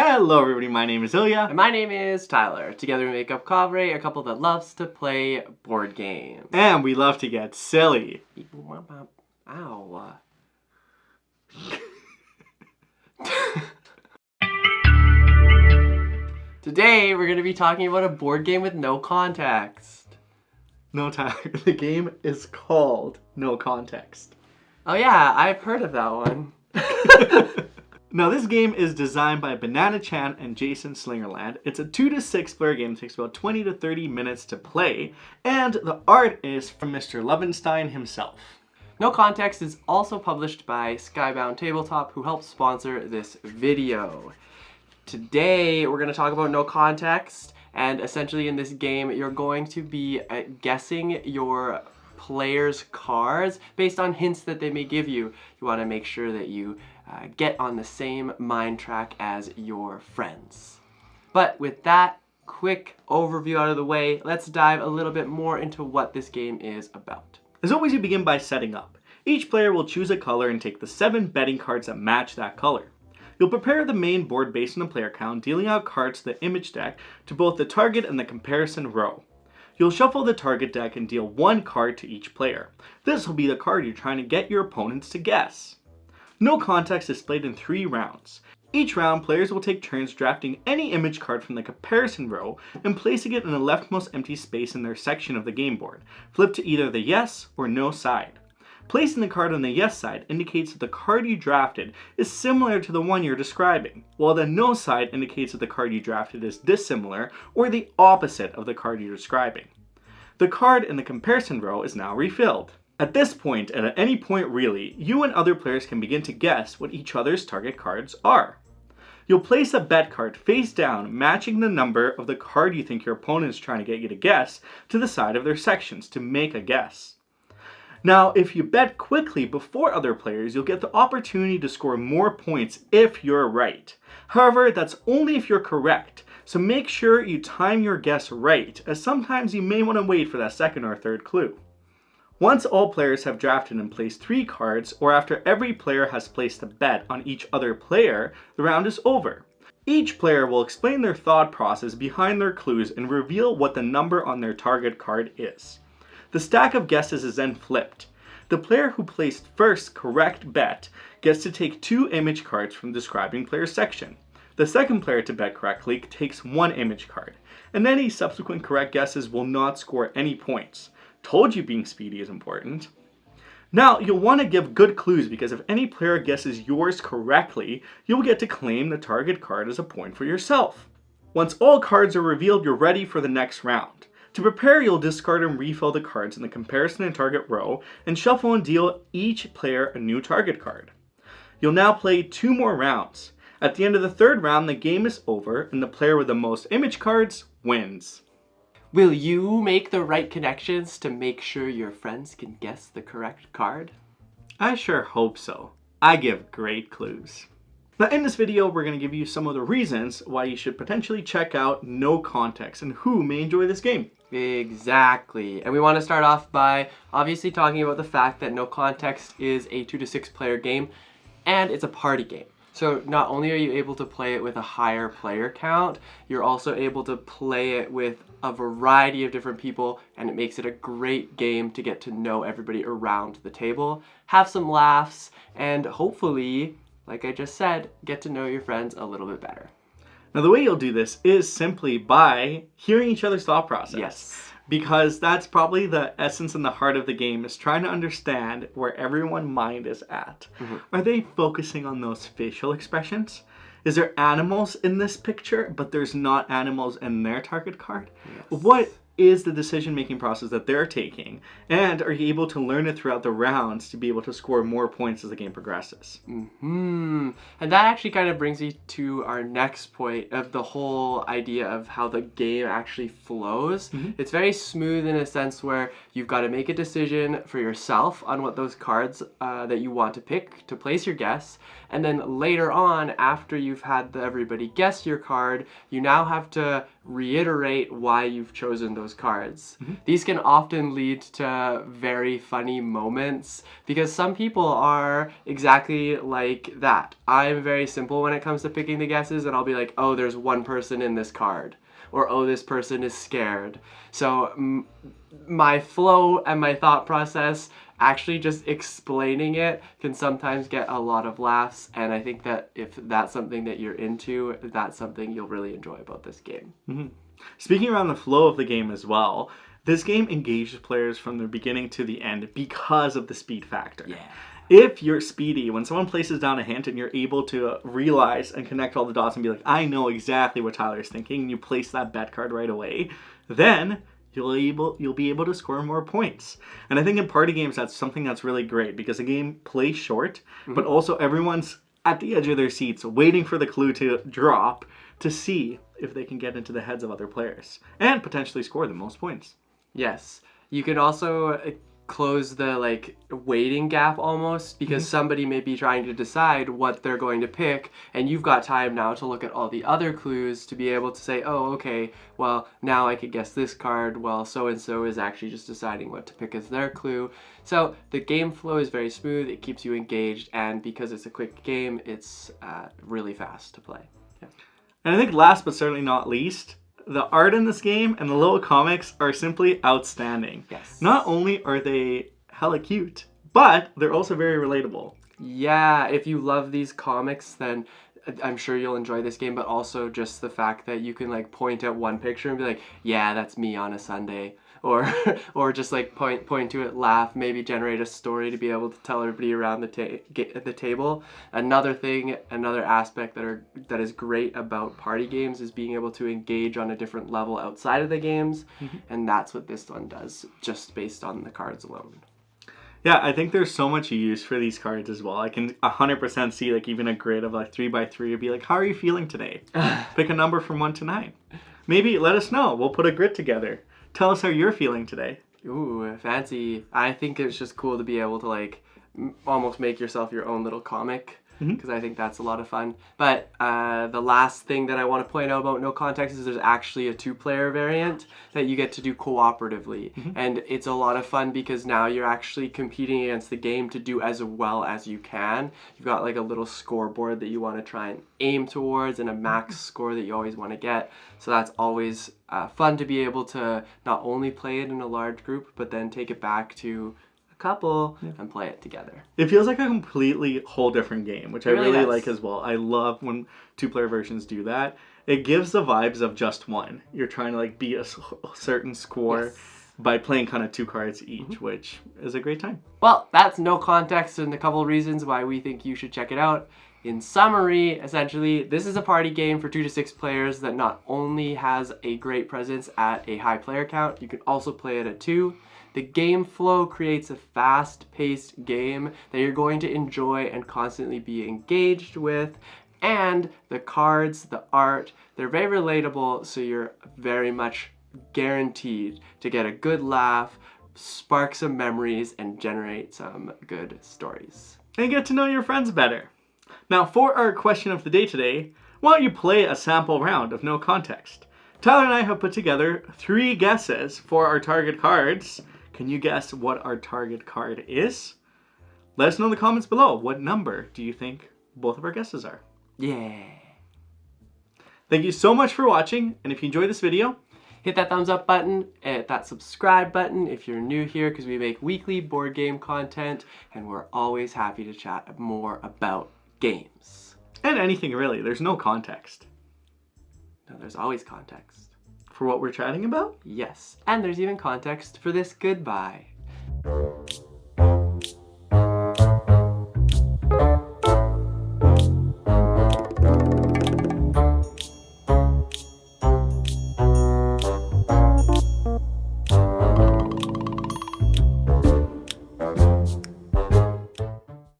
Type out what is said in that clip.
Hello everybody, my name is Ilya. And my name is Tyler. Together we make up Kovray, a couple that loves to play board games. And we love to get silly. Ow. Today we're going to be talking about a board game with no context. No, Tyler, the game is called No Context. Oh yeah, I've heard of that one. Now this game is designed by Banana Chan and Jason Slingerland. It's a 2 to 6 player game, it takes about 20 to 30 minutes to play, and the art is from Mr. Lovenstein himself. No Context is also published by Skybound Tabletop, who helped sponsor this video. Today we're going to talk about No Context, and essentially in this game you're going to be guessing your players' cards based on hints that they may give you. You want to make sure that you get on the same mind track as your friends. But with that quick overview out of the way, let's dive a little bit more into what this game is about. As always, you begin by setting up. Each player will choose a color and take the 7 betting cards that match that color. You'll prepare the main board based on the player count, dealing out cards to the image deck to both the target and the comparison row. You'll shuffle the target deck and deal 1 card to each player. This will be the card you're trying to get your opponents to guess. No Context is played in 3 rounds. Each round, players will take turns drafting any image card from the comparison row and placing it in the leftmost empty space in their section of the game board, flipped to either the yes or no side. Placing the card on the yes side indicates that the card you drafted is similar to the one you're describing, while the no side indicates that the card you drafted is dissimilar or the opposite of the card you're describing. The card in the comparison row is now refilled. At this point, and at any point really, you and other players can begin to guess what each other's target cards are. You'll place a bet card face down, matching the number of the card you think your opponent is trying to get you to guess to the side of their sections to make a guess. Now, if you bet quickly before other players, you'll get the opportunity to score more points if you're right. However, that's only if you're correct, so make sure you time your guess right, as sometimes you may want to wait for that second or third clue. Once all players have drafted and placed 3 cards, or after every player has placed a bet on each other player, the round is over. Each player will explain their thought process behind their clues and reveal what the number on their target card is. The stack of guesses is then flipped. The player who placed first correct bet gets to take 2 image cards from the describing player's section. The second player to bet correctly takes 1 image card, and any subsequent correct guesses will not score any points. Told you being speedy is important. Now, you'll want to give good clues because if any player guesses yours correctly, you'll get to claim the target card as a point for yourself. Once all cards are revealed, you're ready for the next round. To prepare, you'll discard and refill the cards in the comparison and target row and shuffle and deal each player a new target card. You'll now play 2 more rounds. At the end of the 3rd round, the game is over and the player with the most image cards wins. Will you make the right connections to make sure your friends can guess the correct card? I sure hope so. I give great clues. Now in this video, we're going to give you some of the reasons why you should potentially check out No Context and who may enjoy this game. Exactly. And we want to start off by obviously talking about the fact that No Context is a 2 to 6 player game and it's a party game. So not only are you able to play it with a higher player count, you're also able to play it with a variety of different people, and it makes it a great game to get to know everybody around the table, have some laughs, and hopefully, like I just said, get to know your friends a little bit better. Now the way you'll do this is simply by hearing each other's thought process. Yes. Because that's probably the essence and the heart of the game, is trying to understand where everyone's mind is at. Are they focusing on those facial expressions? Is there animals in this picture, but there's not animals in their target card? Yes. What is the decision-making process that they're taking? And are you able to learn it throughout the rounds to be able to score more points as the game progresses? And that actually kind of brings me to our next point of the whole idea of how the game actually flows. It's very smooth in a sense where you've got to make a decision for yourself on what those cards that you want to pick to place your guess. And then later on, after you've had everybody guess your card, you now have to reiterate why you've chosen those cards. These can often lead to very funny moments because some people are exactly like that. I'm very simple when it comes to picking the guesses, and I'll be like, oh, there's one person in this card, or oh, this person is scared. So my flow and my thought process, actually just explaining it, can sometimes get a lot of laughs, and I think that if that's something that you're into, that's something you'll really enjoy about this game. Speaking around the flow of the game as well, this game engages players from the beginning to the end because of the speed factor. Yeah. If you're speedy, when someone places down a hint and you're able to realize and connect all the dots and be like, I know exactly what Tyler's thinking, and you place that bet card right away, then you'll be able to score more points. And I think in party games, that's something that's really great because the game plays short, but also everyone's at the edge of their seats waiting for the clue to drop to see if they can get into the heads of other players and potentially score the most points. Yes. You can also close the waiting gap almost, because somebody may be trying to decide what they're going to pick, and you've got time now to look at all the other clues to be able to say, oh, okay, well, now I could guess this card, well, so and so is actually just deciding what to pick as their clue. So the game flow is very smooth, it keeps you engaged, and because it's a quick game, it's really fast to play. Yeah. And I think last but certainly not least, the art in this game and the little comics are simply outstanding. Yes. Not only are they hella cute, but they're also very relatable. Yeah, if you love these comics, then I'm sure you'll enjoy this game, but also just the fact that you can point at one picture and be like, yeah, that's me on a Sunday. Or just point to it, laugh, maybe generate a story to be able to tell everybody around the table. Another aspect that is great about party games is being able to engage on a different level outside of the games, and that's what this one does, just based on the cards alone. Yeah, I think there's so much use for these cards as well. I can 100% see even a grid of 3x3 would be like, how are you feeling today? Pick a number from 1 to 9. Maybe let us know. We'll put a grid together. Tell us how you're feeling today. Ooh, fancy. I think it's just cool to be able to almost make yourself your own little comic, because I think that's a lot of fun. But the last thing that I want to point out about No Context is there's actually a 2-player variant that you get to do cooperatively. And it's a lot of fun because now you're actually competing against the game to do as well as you can. You've got a little scoreboard that you want to try and aim towards and a max score that you always want to get. So that's always fun to be able to not only play it in a large group, but then take it back to couple and play it together. It feels like a completely whole different game, which I really does. like as well. I love when 2-player versions do that. It gives the vibes of just one. You're trying to beat a certain score by playing kind of 2 cards each, which is a great time. Well, that's No Context and a couple of reasons why we think you should check it out. In summary, essentially, this is a party game for 2 to 6 players that not only has a great presence at a high player count, you can also play it at 2. The game flow creates a fast-paced game that you're going to enjoy and constantly be engaged with. And the cards, the art, they're very relatable, so you're very much guaranteed to get a good laugh, spark some memories, and generate some good stories. And get to know your friends better. Now, for our question of the day today, why don't you play a sample round of No Context? Tyler and I have put together 3 guesses for our target cards. Can you guess what our target card is? Let us know in the comments below. What number do you think both of our guesses are? Yeah. Thank you so much for watching, and if you enjoyed this video, hit that thumbs up button, hit that subscribe button if you're new here, because we make weekly board game content, and we're always happy to chat more about games. And anything really. There's no context. No, there's always context. For what we're chatting about? Yes, and there's even context for this goodbye.